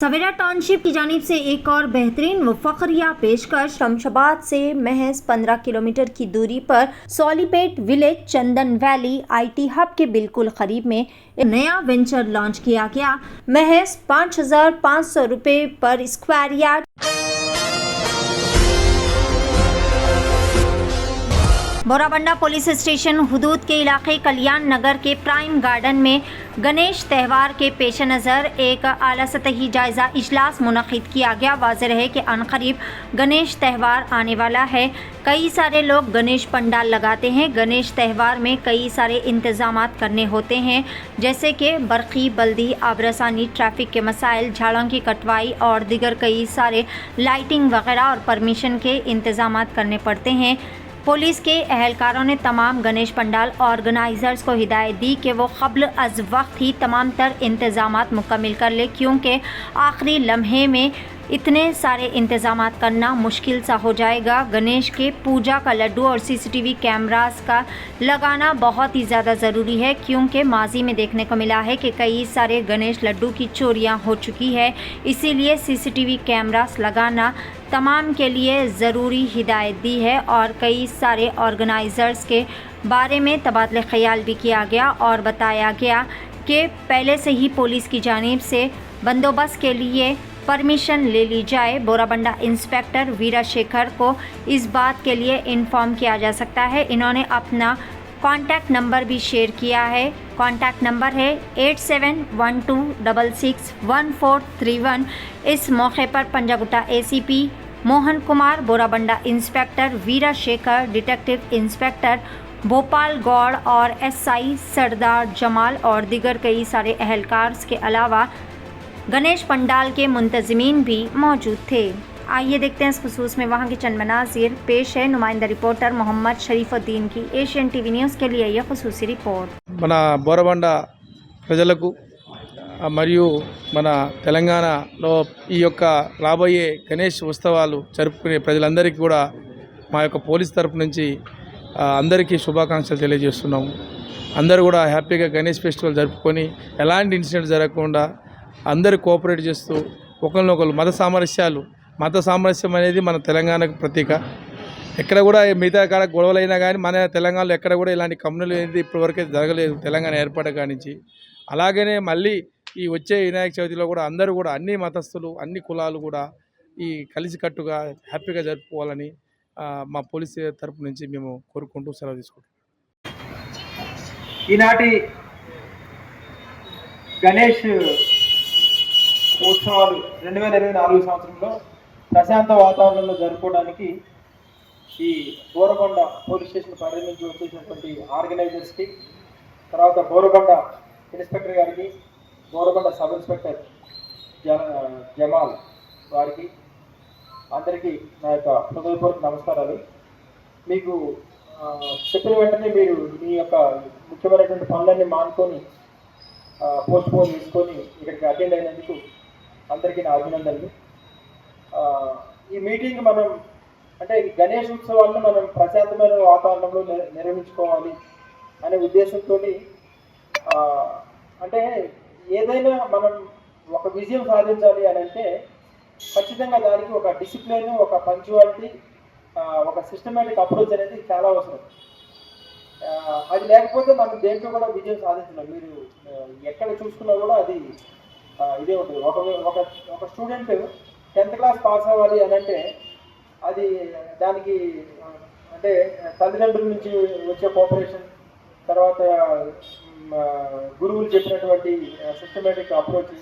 सवेरा township की जानिब से एक और बेहतरीन व फखरिया पेशकश। शमशाबाद से महज 15 किलोमीटर की दूरी पर Solipet village Chandan valley IT hub के बिल्कुल करीब में एक नया वेंचर लॉन्च किया गया। महज 5,500 रुपये पर square yard Borabanda police station हुदूद के इलाके कल्याण नगर के प्राइम गार्डन में गणेश त्यौहार के पेश नज़र एक आला सतही जायज़ा इजलास मुनक़िद किया गया। वाज़ेह है कि अनक़रीब गणेश त्यौहार आने वाला है। कई सारे लोग गणेश पंडाल लगाते हैं। गणेश त्यौहार में कई सारे इंतज़ामात करने होते हैं, जैसे कि बरक़ी, बल्दी, आबरसानी, ट्रैफिक के मसाइल, झाड़ों की कटवाई और दीगर कई सारे लाइटिंग वगैरह और परमिशन के इंतज़ामात करने पड़ते हैं। पुलिस के अहलकारों ने तमाम गणेश पंडाल ऑर्गेनाइज़र्स को हिदायत दी कि वो क़ब्ल अज़ वक्त ही तमाम तर इंतज़ामात मुकम्मिल कर ले, क्योंकि आखिरी लम्हे में इतने सारे इंतज़ामात करना मुश्किल सा हो जाएगा। गणेश के पूजा का लड्डू और CCTV कैमरास का लगाना बहुत ही ज़्यादा ज़रूरी है, क्योंकि माजी में देखने को मिला है कि कई सारे गणेश लड्डू की चोरियां हो चुकी है। इसीलिए CCTV कैमरास लगाना तमाम के लिए ज़रूरी हिदायत दी है और कई सारे ऑर्गेनाइज़र्स के बारे में तबादले ख़याल भी किया गया और बताया गया कि पहले से ही पुलिस की जानिब से बंदोबस्त के लिए परमिशन ले ली जाए। बोराबंडा इंस्पेक्टर वीरा शेखर को इस बात के लिए इन्फॉर्म किया जा सकता है। इन्होंने अपना कॉन्टैक्ट नंबर भी शेयर किया है। कॉन्टैक्ट नंबर है 8712661431। इस मौके पर पंजागुट्टा ACP मोहन कुमार, बोराबंडा इंस्पेक्टर वीरा शेखर, डिटेक्टिव इंस्पेक्टर भोपाल गौड़ और SI सरदार जमाल और दीगर कई सारे अहलकार के अलावा गणेश पंडाल के मुंतज़मीन भी मौजूद थे। आइए देखते हैं इस खुसूस में वहाँ के चंद मनाज़िर। पेश है नुमाइंदा रिपोर्टर मोहम्मद शरीफुद्दीन की एशियन TV न्यूज़ के लिए यह खुसूसी रिपोर्ट। మన బోరబండ ప్రజలకు మరియు మన తెలంగాణలో ఈ యొక్క రాబోయే గణేష్ ఉత్సవాలు జరుపుకునే ప్రజలందరికీ కూడా మా యొక్క పోలీస్ తరపు నుంచి అందరికీ శుభాకాంక్షలు తెలియజేస్తున్నాము. అందరూ కూడా హ్యాపీగా గణేష్ ఫెస్టివల్ జరుపుకొని ఎలాంటి ఇన్సిడెంట్ జరగకుండా అందరూ కోఆపరేట్ చేస్తూ ఒకరినొకరు మత సామరస్యం అనేది మన తెలంగాణకు ప్రతీక. ఎక్కడ కూడా మిగతా కాడ గొడవలైనా కానీ మన తెలంగాణలో ఎక్కడ కూడా ఇలాంటి కమ్యూనల్ అనేది ఇప్పటివరకు జరగలేదు తెలంగాణ ఏర్పడక నుంచి. అలాగనే మళ్ళీ ఈ వచ్చే వినాయక చవితిలో కూడా అందరూ కూడా అన్ని మతస్థులు అన్ని కులాలు కూడా ఈ కలిసికట్టుగా హ్యాపీగా జరుపుకోవాలని మా పోలీస్ తరపు నుంచి మేము కోరుకుంటూ సెలవు తీసుకుంటాం. ఈనాటి గణేష్ ఉత్సవాలు 2024 సంవత్సరంలో ప్రశాంత వాతావరణంలో జరుపుకోవడానికి ఈ బోరబండ పోలీస్ స్టేషన్ పరిధి నుంచి వచ్చేసినటువంటి ఆర్గనైజర్స్కి, తర్వాత బోరబండ ఇన్స్పెక్టర్ గారికి, బోరబండ సబ్ ఇన్స్పెక్టర్ జమాల్ వారికి అందరికీ నా యొక్క హృదయపూర్వక నమస్కారాలు. మీకు చెప్పిన వెంటనే మీరు మీ యొక్క ముఖ్యమైనటువంటి పనులన్నీ మానుకొని పోస్ట్ పోన్ చేసుకొని ఇక్కడికి అటెండ్ అయినందుకు అందరికీ నా అభినందనలు. ఈ మీటింగ్ మనం అంటే గణేష్ ఉత్సవాలను మనం ప్రశాంతమైన వాతావరణంలో నిర్వహించుకోవాలి అనే ఉద్దేశంతో, అంటే ఏదైనా మనం ఒక విజయం సాధించాలి అని అంటే ఖచ్చితంగా దానికి ఒక డిసిప్లిన్, ఒక పంక్చువాలిటీ, ఒక సిస్టమేటిక్ అప్రోచ్ అనేది చాలా అవసరం. అది లేకపోతే మనం దేంట్లో కూడా విజయం సాధించలేం. మీరు ఎక్కడ చూసుకున్నా కూడా అది ఇదే ఉంటుంది. ఒక స్టూడెంట్ 10th క్లాస్ పాస్ అవ్వాలి అని అంటే అది దానికి అంటే తల్లిదండ్రుల నుంచి వచ్చే కోఆపరేషన్, తర్వాత గురువులు చెప్పినటువంటి సిస్టమేటిక్ అప్రోచ్,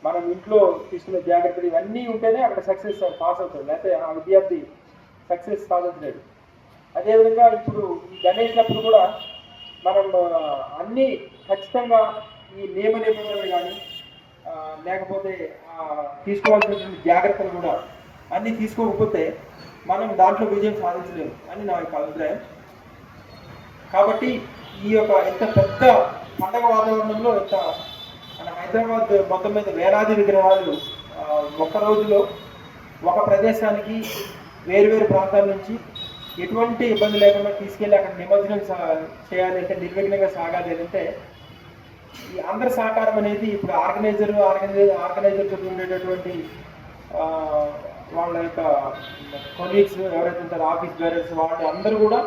మనం ఇంట్లో తీసుకునే జాగ్రత్తలు, ఇవన్నీ ఉంటేనే అక్కడ సక్సెస్ పాస్ అవుతుంది. లేకపోతే ఆ విద్యార్థి సక్సెస్ సాధించలేడు. అదేవిధంగా ఇప్పుడు ఈ గణేష్లప్పుడు కూడా మనం అన్నీ ఖచ్చితంగా ఈ నియమ నిబంధనలు కానీ లేకపోతే తీసుకోవాల్సినటువంటి జాగ్రత్తలు కూడా అన్నీ తీసుకోకపోతే మనం దాంట్లో విజయం సాధించలేము అని నా యొక్క అభిప్రాయం. కాబట్టి ఈ యొక్క ఇంత పెద్ద పండగ వాతావరణంలో మన హైదరాబాద్ మొత్తం మీద వేలాది విగ్రహాలు ఒక్క రోజులో ఒక ప్రదేశానికి వేరువేరు ప్రాంతాల నుంచి ఎటువంటి ఇబ్బంది లేకుండా తీసుకెళ్ళి అక్కడ నిమజ్జనం చేయాలి అంటే, నిర్విఘ్నంగా సాగాలి అంటే ఈ అందరి సహకారం అనేది ఇప్పుడు ఆర్గనైజర్తో ఉండేటటువంటి వాళ్ళ యొక్క కొలీగ్స్ ఎవరైతే ఉంటారో ఆఫీస్ బేరర్స్ వాళ్ళు అందరూ కూడా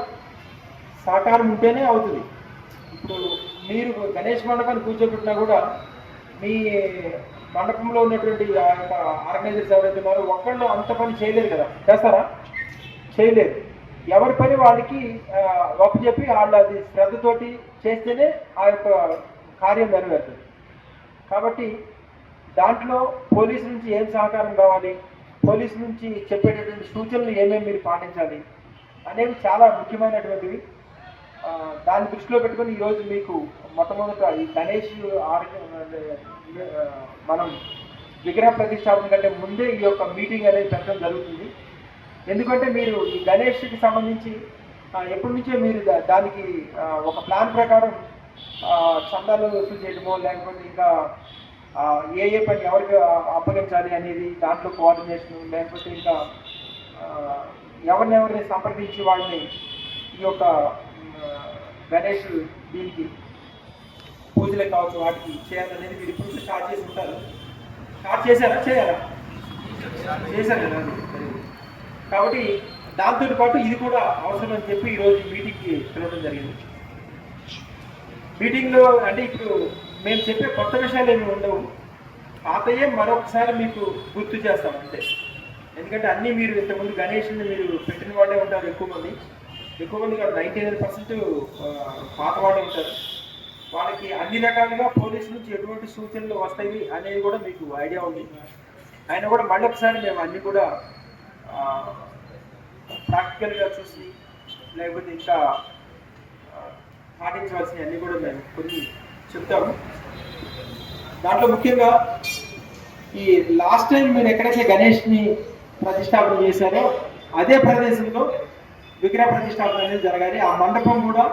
సహకారం ఉంటేనే అవుతుంది. ఇప్పుడు మీరు గణేష్ మండపాన్ని కూర్చోబెట్టినా కూడా మీ మండపంలో ఉన్నటువంటి ఆ యొక్క ఆర్గనైజర్స్ ఎవరైతే ఉన్నారో ఒక్కళ్ళు అంత పని చేయలేరు కదా, చేస్తారా? చేయలేరు. ఎవరి పని వాళ్ళకి చెప్పి వాళ్ళు అది శ్రద్ధతోటి చేస్తేనే ఆ యొక్క కార్యం నెరవేరుతుంది. కాబట్టి దాంట్లో పోలీసు నుంచి ఏం సహకారం కావాలి, పోలీసు నుంచి చెప్పేటటువంటి సూచనలు ఏమేమి మీరు పాటించాలి అనేవి చాలా ముఖ్యమైనటువంటివి. దాన్ని దృష్టిలో పెట్టుకొని ఈరోజు మీకు మొట్టమొదట ఈ గణేష్ మనం విగ్రహ ప్రతిష్టాపన కంటే ముందే ఈ యొక్క మీటింగ్ అనేది పెట్టడం జరుగుతుంది. ఎందుకంటే మీరు ఈ గణేష్కి సంబంధించి ఎప్పటి నుంచో మీరు దానికి ఒక ప్లాన్ ప్రకారం చందాలు వసూలు చేయడమో లేకపోతే ఇంకా ఏ పని ఎవరికి అప్పగించాలి అనేది దాంట్లో కోఆర్డినేషన్, లేకపోతే ఇంకా ఎవరిని సంప్రదించి వాళ్ళని ఈ యొక్క గణేష్ దీనికి పూజలే కావచ్చు వాటికి చేయాలనేది మీరు ఇప్పుడు స్టార్ట్ చేసి ఉంటారు. స్టార్ట్ చేశారా? చేశారు కదా. కాబట్టి దాంతో పాటు ఇది కూడా అవసరం అని చెప్పి ఈరోజు మీటింగ్కి పిలవడం జరిగింది. మీటింగ్లో అంటే ఇప్పుడు మేము చెప్పే కొత్త విషయాలు ఏమి ఉండవు, పాతయే మరొకసారి మీకు గుర్తు చేస్తాం అంతే. ఎందుకంటే అన్నీ మీరు ఇంతకుముందు గణేష్ని మీరు పెట్టిన వాళ్ళే ఉంటారు, ఎక్కువ మంది కాదు 99% పాత వాళ్ళే ఉంటారు. వాళ్ళకి అన్ని రకాలుగా పోలీసు నుంచి ఎటువంటి సూచనలు వస్తాయి అనేది కూడా మీకు ఐడియా ఉంది. ఆయన కూడా మళ్ళీ ఒకసారి మేము అన్నీ కూడా ప్రాక్టికల్గా చూసి లేకపోతే ఇంకా పాటించవలసినవి అన్నీ కూడా మేము కొన్ని చెప్తాము. దాంట్లో ముఖ్యంగా ఈ లాస్ట్ టైం మీరు ఎక్కడైతే గణేష్ని ప్రతిష్టాపన చేశారో అదే ప్రదేశంలో విగ్రహ ప్రతిష్టాపన అనేది జరగాలి. ఆ మండపం కూడా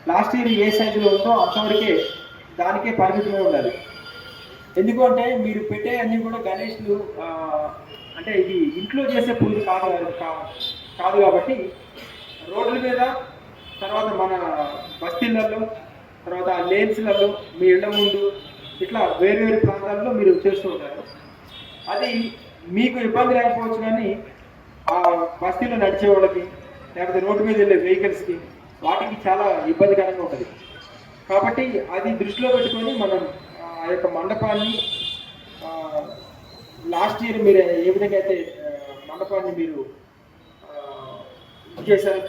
లాస్ట్ ఇయర్ ఏ సైజులో ఉందో అంతవరకే దానికే పరిమితమై ఉండాలి. ఎందుకు అంటే మీరు పెట్టే అన్నీ కూడా గణేష్లు అంటే ఇది ఇంట్లో చేసే పూజ కాదు కాబట్టి రోడ్ల మీద, తర్వాత మన బస్తీలలో, తర్వాత లేన్స్లలో, మీ ఇళ్ల ముందు ఇట్లా వేరు ప్రాంతాల్లో మీరు చేస్తూ ఉంటారు. అది మీకు ఇబ్బంది లేకపోవచ్చు, కానీ ఆ బస్తీలో నడిచే వాళ్ళకి లేకపోతే రోడ్డు మీద వెళ్ళే వెహికల్స్కి వాటికి చాలా ఇబ్బందికరంగా ఉంటుంది. కాబట్టి అది దృష్టిలో పెట్టుకొని మనం ఆ యొక్క మండపాన్ని లాస్ట్ ఇయర్ మీరు ఏ విధంగా అయితే మండపాన్ని మీరు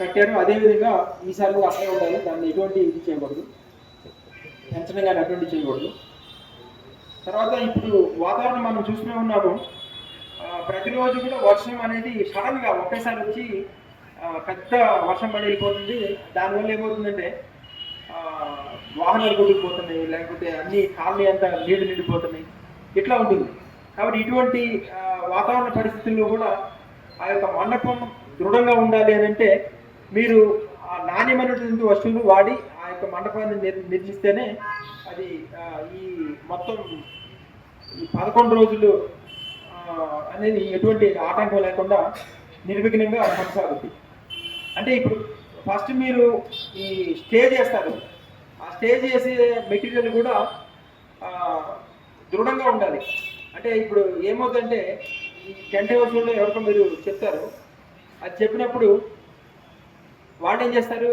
కట్టారు అదేవిధంగా ఈసారి కూడా అట్లే ఉండాలి. దాన్ని ఎటువంటి ఇది చేయకూడదు, పెంచడం కానీ అటువంటి చేయకూడదు. తర్వాత ఇప్పుడు వాతావరణం మనం చూస్తూనే ఉన్నాము, ప్రతిరోజు కూడా వర్షం అనేది సడన్గా ఒకేసారి వచ్చి పెద్ద వర్షం పడి వెళ్ళిపోతుంది. దానివల్ల ఏమవుతుందంటే వాహనాలు కొట్టుకుపోతున్నాయి, లేకపోతే అన్ని కాలనీ అంతా నీళ్లు నిండిపోతున్నాయి, ఇట్లా ఉంటుంది. కాబట్టి ఇటువంటి వాతావరణ పరిస్థితుల్లో కూడా ఆ యొక్క మండపం దృఢంగా ఉండాలి అని అంటే మీరు ఆ నాణ్యమైనటువంటి వస్తువులు వాడి ఆ యొక్క మండపాన్ని నిర్మిస్తేనే అది ఈ మొత్తం ఈ 11 రోజులు అనేది ఎటువంటి ఆటంకం లేకుండా నిర్విఘ్నంగా కొనసాగుతుంది. అంటే ఇప్పుడు ఫస్ట్ మీరు ఈ స్టేజ్ చేస్తారు, ఆ స్టేజ్ చేసే మెటీరియల్ కూడా దృఢంగా ఉండాలి. అంటే ఇప్పుడు ఏమవుతుందంటే ఈ టెంట్ హౌస్లో ఎవరికో మీరు చెప్తారు, అది చెప్పినప్పుడు వాళ్ళు ఏం చేస్తారు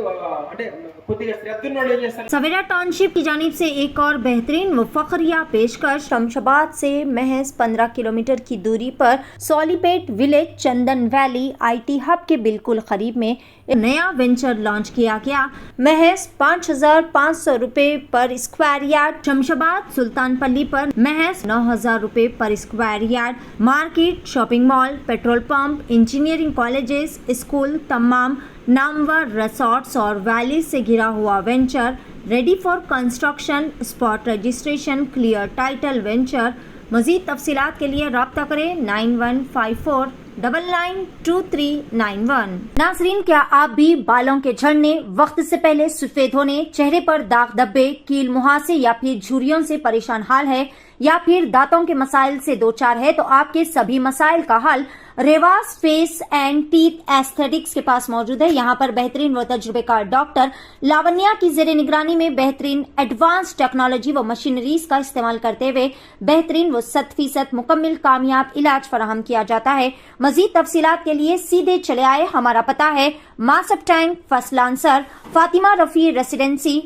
అంటే కొద్దిగా శ్రద్ధ ఉన్న వాళ్ళు ఏం చేస్తారు. सवेरा टाउनशिप की जानिब से एक और बेहतरीन व फखरिया पेशकश शमशाबाद से महज 15 किलोमीटर की दूरी पर Solipet village Chandan valley IT hub के बिल्कुल करीब में नया वेंचर लॉन्च किया गया। महज 5,500 रुपए पर स्क्वायर यार्ड, शमशाबाद सुल्तानपल्ली पर महज 9,000 रुपए पर square yard, market, shopping mall, petrol pump, engineering colleges, school, तमाम नामवर रिसोर्ट्स और वैली से घिरा हुआ venture ready for construction, spot registration, clear title venture. मजीद तफसीलात के लिए रब्ता करें 9154992391। नाजरीन, क्या आप भी बालों के झड़ने, वक्त से पहले सफेद होने, चेहरे पर दाग धब्बे, कील मुहासे या फिर झुर्रियों से परेशान हाल है? या फिर दांतों के मसाइल से दो चार है तो आपके सभी मसाइल का हल Revas face and teeth aesthetics के पास मौजूद है। यहाँ पर बेहतरीन व तजुर्बेकार डॉक्टर लावण्या की जेर निगरानी में बेहतरीन एडवांस टेक्नोलॉजी व मशीनरीज का इस्तेमाल करते हुए बेहतरीन व 100% मुकम्मल कामयाब इलाज फराहम किया जाता है। मजीद तफसीलात के लिए सीधे चले आए। हमारा पता है Masab tank, first lancer, Fatima Rafi residency,